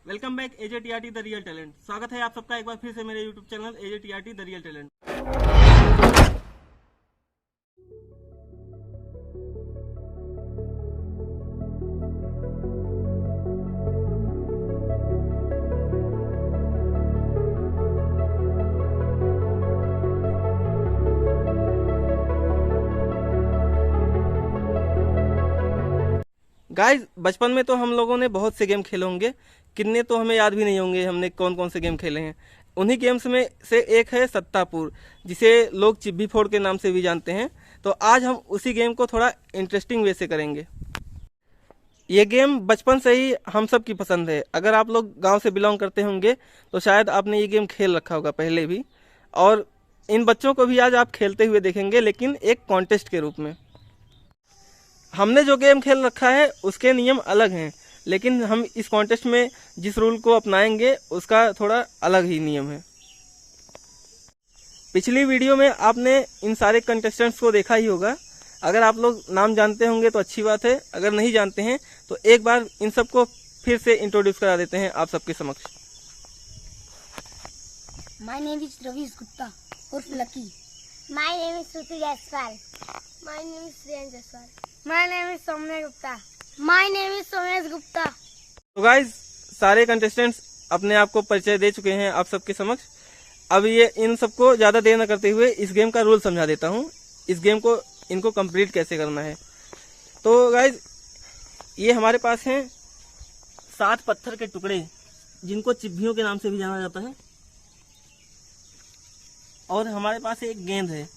Welcome back AJTRT the real talent. स्वागत है आप सबका एक बार फिर से मेरे YouTube channel AJTRT the real talent. Guys, बचपन में तो हम लोगों ने बहुत से गेम खेले होंगे, कितने तो हमें याद भी नहीं होंगे हमने कौन कौन से गेम खेले हैं। उन्हीं गेम्स में से एक है सत्तापुर, जिसे लोग चिब्बी फोड़ के नाम से भी जानते हैं। तो आज हम उसी गेम को थोड़ा इंटरेस्टिंग वे से करेंगे। ये गेम बचपन से ही हम सब की पसंद है। अगर आप लोग गांव से बिलोंग करते होंगे तो शायद आपने ये गेम खेल रखा होगा पहले भी, और इन बच्चों को भी आज आप खेलते हुए देखेंगे, लेकिन एक कॉन्टेस्ट के रूप में। हमने जो गेम खेल रखा है उसके नियम अलग हैं, लेकिन हम इस कॉन्टेस्ट में जिस रूल को अपनाएंगे उसका थोड़ा अलग ही नियम है। पिछली वीडियो में आपने इन सारे कंटेस्टेंट्स को देखा ही होगा। अगर आप लोग नाम जानते होंगे तो अच्छी बात है, अगर नहीं जानते हैं तो एक बार इन सबको फिर से इंट्रोड्यूस करा देते हैं आप सबके समक्ष। My name is Ravish Gupta or Lucky. My name is Shruti Jaiswal. My name is Sriyan Jaiswal. My name is Soumya Gupta. My name is Somesh Gupta. तो गाइस, सारे कंटेस्टेंट्स अपने आप को परिचय दे चुके हैं आप सबके समक्ष। अब ये इन सबको ज़्यादा देर न करते हुए इस गेम का रूल समझा देता हूँ, इस गेम को इनको कंप्लीट कैसे करना है। तो गाइस, ये हमारे पास हैं 7 पत्थर के टुकड़े, जिनको चिब्बियों के नाम से भी जाना जाता है, और हमारे पास एक गेंद है।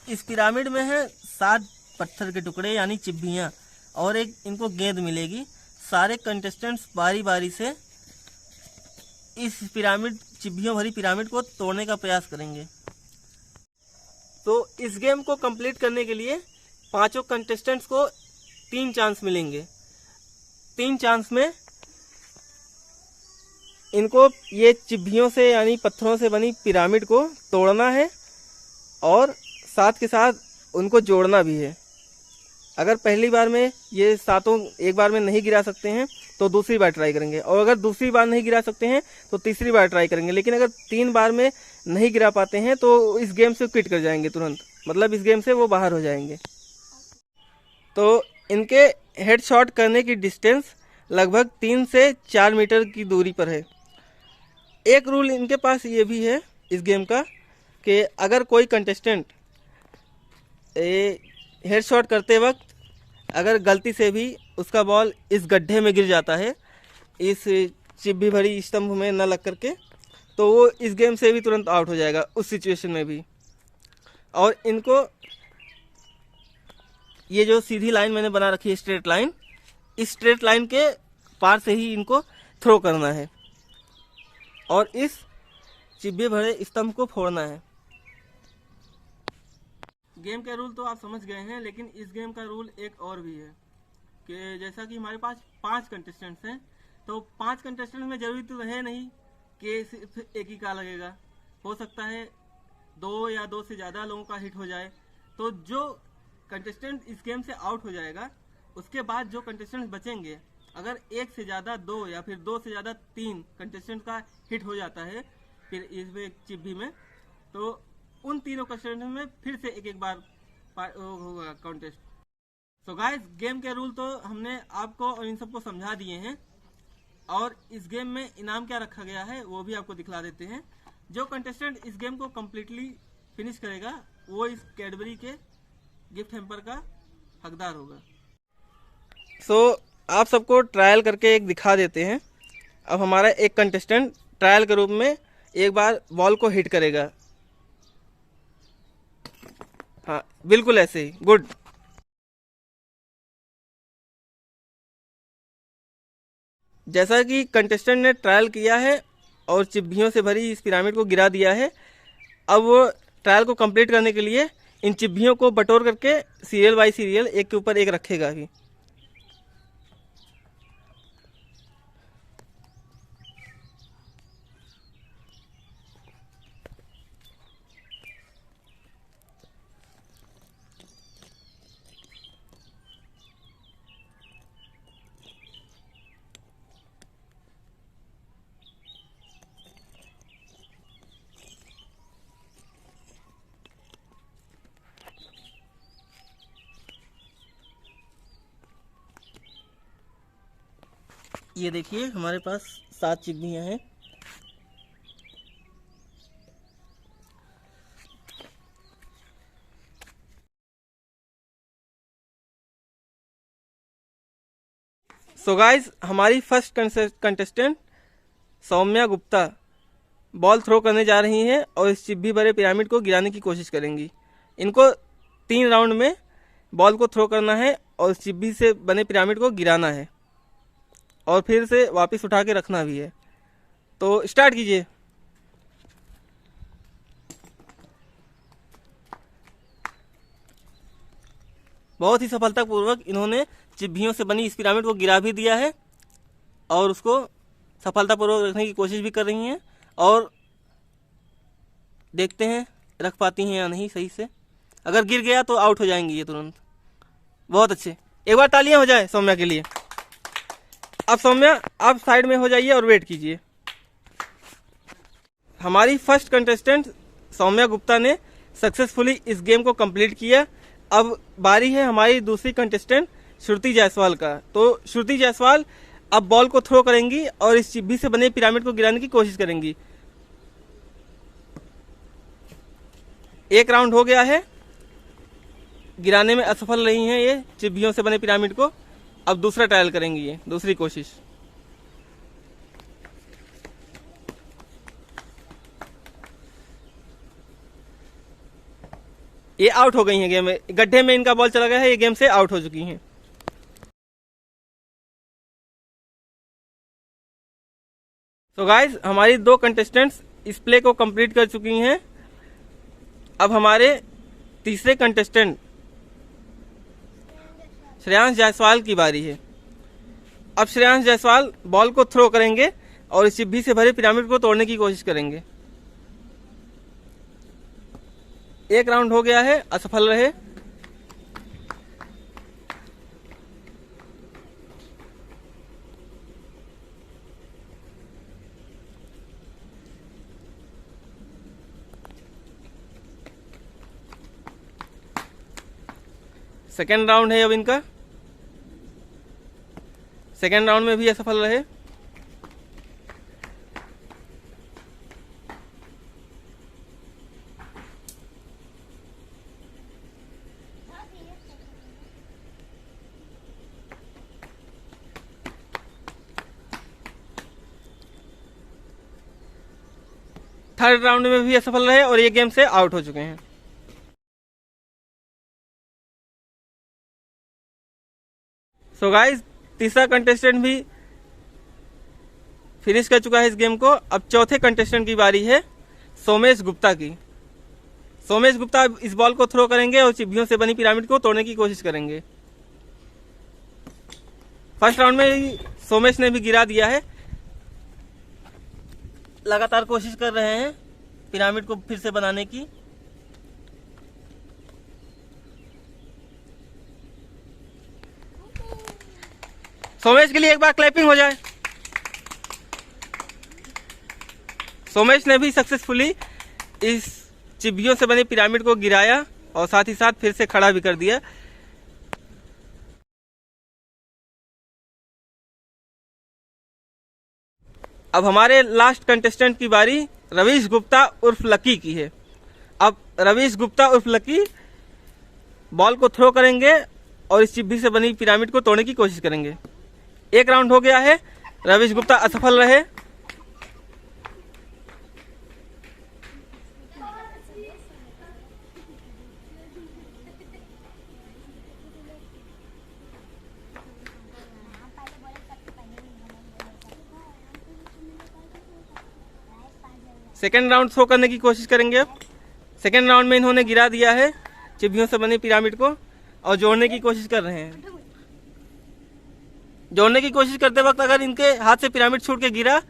इस पिरामिड में है 7 पत्थर के टुकड़े यानी चिब्बियां, और एक इनको गेंद मिलेगी। सारे कंटेस्टेंट्स बारी बारी से इस पिरामिड, चिब्बियों भरी पिरामिड को तोड़ने का प्रयास करेंगे। तो इस गेम को कंप्लीट करने के लिए पांचों कंटेस्टेंट्स को 3 चांस मिलेंगे। 3 चांस में इनको ये चिब्बियों से यानी पत्थरों से बनी पिरामिड को तोड़ना है, और साथ के साथ उनको जोड़ना भी है। अगर पहली बार में ये सातों एक बार में नहीं गिरा सकते हैं तो दूसरी बार ट्राई करेंगे, और अगर दूसरी बार नहीं गिरा सकते हैं तो तीसरी बार ट्राई करेंगे। लेकिन अगर 3 बार में नहीं गिरा पाते हैं तो इस गेम से क्विट कर जाएंगे तुरंत, मतलब इस गेम से वो बाहर हो जाएंगे। तो इनके हेडशॉट करने की डिस्टेंस लगभग 3 से 4 मीटर की दूरी पर है। एक रूल इनके पास ये भी है इस गेम का कि अगर कोई कंटेस्टेंट हेडशॉट करते वक्त अगर गलती से भी उसका बॉल इस गड्ढे में गिर जाता है, इस चिब्बी भरी स्तंभ में न लग करके, तो वो इस गेम से भी तुरंत आउट हो जाएगा उस सिचुएशन में भी। और इनको ये जो सीधी लाइन मैंने बना रखी है, स्ट्रेट लाइन, इस स्ट्रेट लाइन के पार से ही इनको थ्रो करना है और इस चिब्बे भरे स्तंभ को फोड़ना है। गेम के रूल तो आप समझ गए हैं, लेकिन इस गेम का रूल एक और भी है कि जैसा कि हमारे पास 5 कंटेस्टेंट्स हैं, तो 5 कंटेस्टेंट्स में जरूरी तो है नहीं कि सिर्फ एक ही का लगेगा। हो सकता है 2 या 2 से ज़्यादा लोगों का हिट हो जाए। तो जो कंटेस्टेंट इस गेम से आउट हो जाएगा, उसके बाद जो कंटेस्टेंट्स बचेंगे, अगर 1 से ज़्यादा 2 या फिर 2 से ज़्यादा 3 कंटेस्टेंट का हिट हो जाता है फिर इसमें चिब्बी में, तो उन तीनों कंटेस्टेंट में फिर से एक बार होगा कॉन्टेस्ट। सो गाइस, गेम के रूल तो हमने आपको और इन सबको समझा दिए हैं, और इस गेम में इनाम क्या रखा गया है वो भी आपको दिखला देते हैं। जो कंटेस्टेंट इस गेम को कम्प्लीटली फिनिश करेगा वो इस कैडबरी के गिफ्ट हैम्पर का हकदार होगा। सो आप सबको ट्रायल करके एक दिखा देते हैं। अब हमारा एक कंटेस्टेंट ट्रायल के रूप में एक बार बॉल को हिट करेगा। हाँ, बिल्कुल ऐसे ही, गुड। जैसा कि कंटेस्टेंट ने ट्रायल किया है और चिब्बियों से भरी इस पिरामिड को गिरा दिया है, अब वो ट्रायल को कंप्लीट करने के लिए इन चिब्बियों को बटोर करके सीरियल बाय सीरियल एक के ऊपर एक रखेगा ही। ये देखिए हमारे पास 7 चिबियाँ हैं। सो गाइज, हमारी first contestant Saumya Gupta ball throw करने जा रही हैं और इस चिब्बी भरे पिरामिड को गिराने की कोशिश करेंगी। इनको 3 राउंड में बॉल को थ्रो करना है और इस चिब्बी से बने पिरामिड को गिराना है और फिर से वापस उठा के रखना भी है। तो स्टार्ट कीजिए। बहुत ही सफलतापूर्वक इन्होंने चिब्बियों से बनी इस पिरामिड को गिरा भी दिया है और उसको सफलतापूर्वक रखने की कोशिश भी कर रही हैं और देखते हैं रख पाती हैं या नहीं सही से। अगर गिर गया तो आउट हो जाएंगी ये तुरंत। बहुत अच्छे, एक बार तालियां हो जाए सौम्या के लिए। अब सौम्या आप साइड में हो जाइए और वेट कीजिए। हमारी फर्स्ट कंटेस्टेंट सौम्या गुप्ता ने सक्सेसफुली इस गेम को कंप्लीट किया। अब बारी है हमारी दूसरी कंटेस्टेंट श्रुति जायसवाल का। तो श्रुति जायसवाल अब बॉल को थ्रो करेंगी और इस चिब्बी से बने पिरामिड को गिराने की कोशिश करेंगी। 1 राउंड हो गया है, गिराने में असफल रही हैं ये चिब्बियों से बने पिरामिड को। अब दूसरा ट्रायल करेंगी ये, दूसरी कोशिश। ये आउट हो गई हैं गेम में, गड्ढे में इनका बॉल चला गया है, ये गेम से आउट हो चुकी हैं। तो गाइज, हमारी 2 कंटेस्टेंट्स इस प्ले को कंप्लीट कर चुकी हैं। अब हमारे तीसरे कंटेस्टेंट श्रेयांश जायसवाल की बारी है। अब श्रेयांश जायसवाल बॉल को थ्रो करेंगे और इस चिब्बी से भरे पिरामिड को तोड़ने की कोशिश करेंगे। 1 राउंड हो गया है, असफल रहे। सेकेंड राउंड है अब इनका। सेकेंड राउंड में भी असफल रहे। थर्ड राउंड में भी असफल रहे और ये गेम से आउट हो चुके हैं। सो गाइस, तीसरा कंटेस्टेंट भी फिनिश कर चुका है इस गेम को। अब चौथे कंटेस्टेंट की बारी है सोमेश गुप्ता की। सोमेश गुप्ता इस बॉल को थ्रो करेंगे और चिब्बियों से बनी पिरामिड को तोड़ने की कोशिश करेंगे। फर्स्ट राउंड में ही सोमेश ने भी गिरा दिया है। लगातार कोशिश कर रहे हैं पिरामिड को फिर से बनाने की। सोमेश के लिए एक बार क्लैपिंग हो जाए। सोमेश ने भी सक्सेसफुली इस चिब्बियों से बने पिरामिड को गिराया और साथ ही साथ फिर से खड़ा भी कर दिया। अब हमारे लास्ट कंटेस्टेंट की बारी रवीश गुप्ता उर्फ लकी की है। अब रवीश गुप्ता उर्फ लकी बॉल को थ्रो करेंगे और इस चिब्बी से बनी पिरामिड को तोड़ने की कोशिश करेंगे। 1 राउंड हो गया है, रवीश गुप्ता असफल रहे। सेकेंड राउंड थ्रो करने की कोशिश करेंगे। अब सेकेंड राउंड में इन्होंने गिरा दिया है चिब्बियों से बनी पिरामिड को और जोड़ने की कोशिश कर रहे हैं। जोड़ने की कोशिश करते वक्त अगर इनके हाथ से पिरामिड छूट के गिरा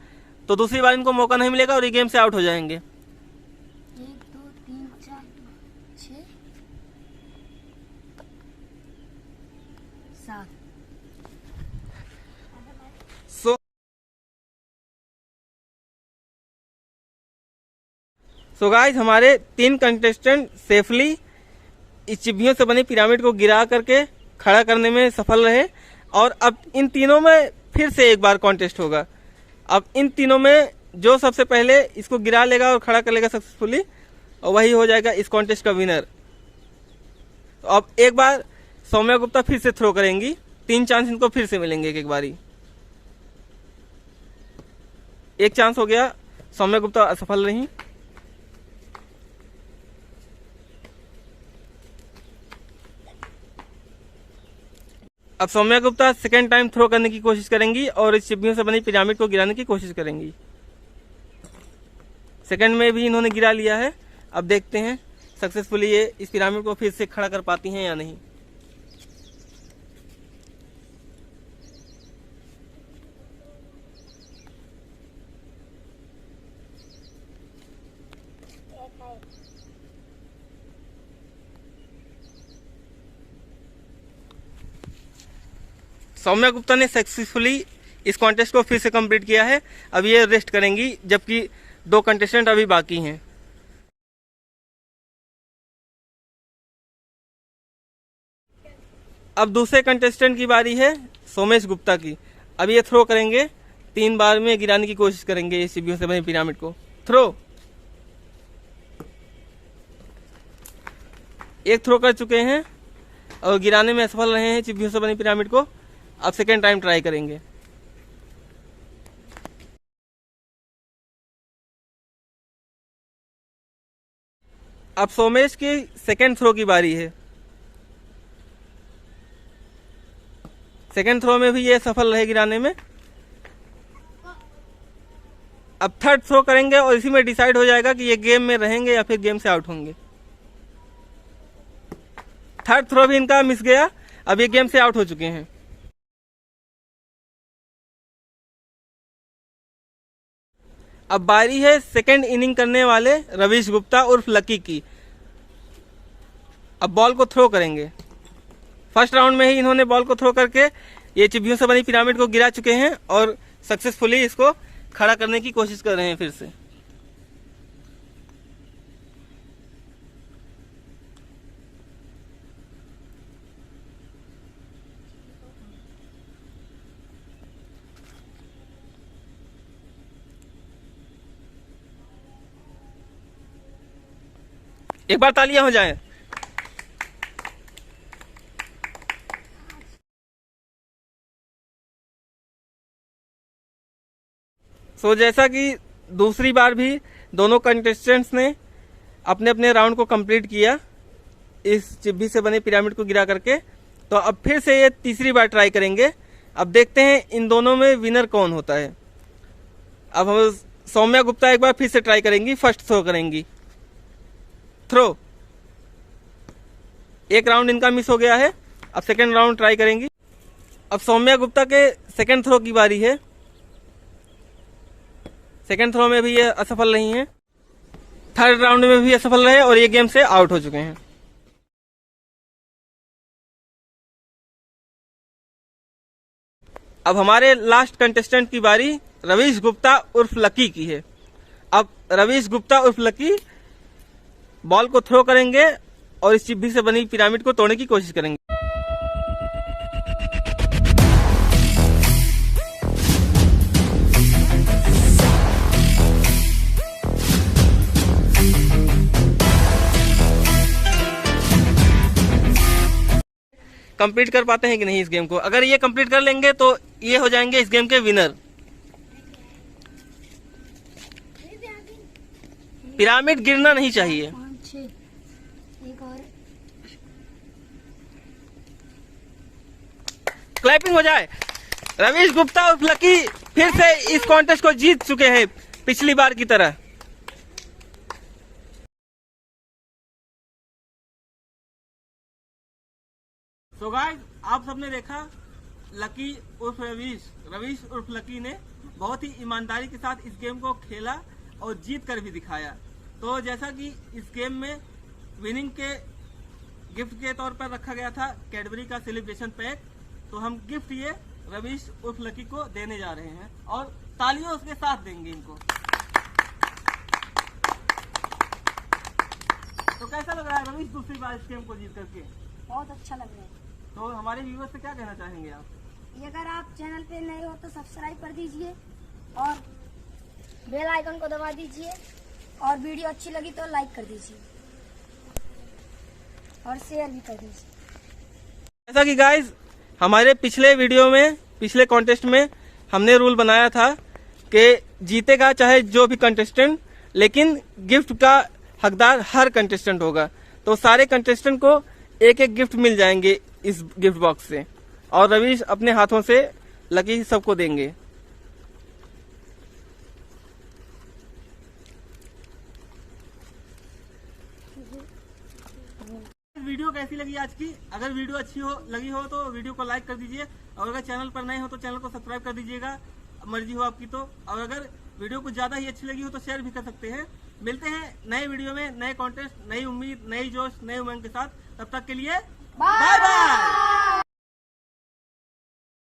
तो दूसरी बार इनको मौका नहीं मिलेगा और ये गेम से आउट हो जाएंगे। 1 2 3 4 6 7। सो गाइस, हमारे 3 कंटेस्टेंट सेफली इस चिब्बियों से बनी पिरामिड को गिरा करके खड़ा करने में सफल रहे और अब इन तीनों में फिर से एक बार कॉन्टेस्ट होगा। अब इन तीनों में जो सबसे पहले इसको गिरा लेगा और खड़ा कर लेगा सक्सेसफुली, और वही हो जाएगा इस कॉन्टेस्ट का विनर। तो अब एक बार सौम्या गुप्ता फिर से थ्रो करेंगी, 3 चांस इनको फिर से मिलेंगे एक बारी। एक चांस हो गया, सौम्या गुप्ता असफल रही। अब Saumya Gupta second time throw करने की कोशिश करेंगी और इस चिप्पियों से बनी पिरामिड को गिराने की कोशिश करेंगी। सेकंड में भी इन्होंने गिरा लिया है। अब देखते हैं सक्सेसफुली ये इस पिरामिड को फिर से खड़ा कर पाती हैं या नहीं। सौम्या गुप्ता ने सक्सेसफुली इस कॉन्टेस्ट को फिर से कंप्लीट किया है। अब ये रेस्ट करेंगी, जबकि 2 कंटेस्टेंट अभी बाकी हैं। अब दूसरे कंटेस्टेंट की बारी है, सोमेश गुप्ता की। अब ये थ्रो करेंगे, 3 बार में गिराने की कोशिश करेंगे इस चिप्पियों से बनी पिरामिड को। थ्रो, एक थ्रो कर चुके हैं और गिराने में असफल रहे हैं चिप्पियों से बनी पिरामिड को। अब सेकेंड टाइम ट्राई करेंगे। अब सोमेश की सेकेंड थ्रो की बारी है। सेकेंड थ्रो में भी ये सफल रहे गिराने में। अब थर्ड थ्रो करेंगे और इसी में डिसाइड हो जाएगा कि ये गेम में रहेंगे या फिर गेम से आउट होंगे। थर्ड थ्रो भी इनका मिस गया, अब ये गेम से आउट हो चुके हैं। अब बारी है सेकेंड इनिंग करने वाले रवीश गुप्ता उर्फ लकी की। अब बॉल को थ्रो करेंगे। फर्स्ट राउंड में ही इन्होंने बॉल को थ्रो करके ये चिप्पियों से बनी पिरामिड को गिरा चुके हैं और सक्सेसफुली इसको खड़ा करने की कोशिश कर रहे हैं फिर से। एक बार तालियां हो जाएं। सो जैसा कि दूसरी बार भी दोनों कंटेस्टेंट्स ने अपने अपने राउंड को कंप्लीट किया इस चिप्पी से बने पिरामिड को गिरा करके, तो अब फिर से ये तीसरी बार ट्राई करेंगे। अब देखते हैं इन दोनों में विनर कौन होता है। अब हम सौम्या गुप्ता एक बार फिर से ट्राई करेंगी, फर्स्ट थ्रो करेंगी। थ्रो, एक राउंड इनका मिस हो गया है। अब सेकेंड राउंड ट्राई करेंगी। अब सौम्या गुप्ता के सेकेंड थ्रो की बारी है। सेकेंड थ्रो में भी ये असफल रही हैं। थर्ड राउंड में भी असफल रहे और ये गेम से आउट हो चुके हैं। अब हमारे लास्ट कंटेस्टेंट की बारी रवीश गुप्ता उर्फ लकी की है। अब रवीश गुप्ता उर्फ लकी बॉल को थ्रो करेंगे और इस चिप्पी से बनी पिरामिड को तोड़ने की कोशिश करेंगे। कंप्लीट कर पाते हैं कि नहीं इस गेम को। अगर ये कंप्लीट कर लेंगे तो ये हो जाएंगे इस गेम के विनर। पिरामिड गिरना नहीं चाहिए। 5 6 एक और। क्लैपिंग हो जाए। रवीश गुप्ता और लकी फिर से इस कॉन्टेस्ट को जीत चुके हैं पिछली बार की तरह। तो गाइस, आप सबने देखा लकी उर्फ रवीश उर्फ लकी ने बहुत ही ईमानदारी के साथ इस गेम को खेला और जीत कर भी दिखाया। तो जैसा कि इस गेम में विनिंग के गिफ्ट के तौर पर रखा गया था कैडबरी का सेलिब्रेशन पैक, तो हम गिफ्ट ये रवीश उर्फ लकी को देने जा रहे हैं और तालियों उसके साथ देंगे इनको। तो कैसा लग रहा है रवीश दूसरी बार इस गेम को जीत करके? बहुत अच्छा लग रहा है। तो हमारे व्यूअर्स से क्या कहना चाहेंगे आप? अगर आप चैनल पे नए हो तो सब्सक्राइब कर दीजिए और बेल आइकन को दबा दीजिए और वीडियो अच्छी लगी तो लाइक कर दीजिए और शेयर भी कर दीजिए। जैसा कि गाइज हमारे पिछले कॉन्टेस्ट में हमने रूल बनाया था कि जीतेगा चाहे जो भी कंटेस्टेंट, लेकिन गिफ्ट का हकदार हर कंटेस्टेंट होगा। तो सारे कंटेस्टेंट को एक एक गिफ्ट मिल जाएंगे इस गिफ्ट बॉक्स से, और रवि अपने हाथों से लकी सबको देंगे। वीडियो कैसी लगी आज की? अगर वीडियो अच्छी लगी हो तो वीडियो को लाइक कर दीजिए, और अगर चैनल पर नए हो तो चैनल को सब्सक्राइब कर दीजिएगा, मर्जी हो आपकी तो। और अगर वीडियो कुछ ज्यादा ही अच्छी लगी हो तो शेयर भी कर सकते हैं। मिलते हैं नए वीडियो में, नए कॉन्टेस्ट, नई उम्मीद, नई जोश, नए उमंग के साथ। तब तक के लिए बाय बाय।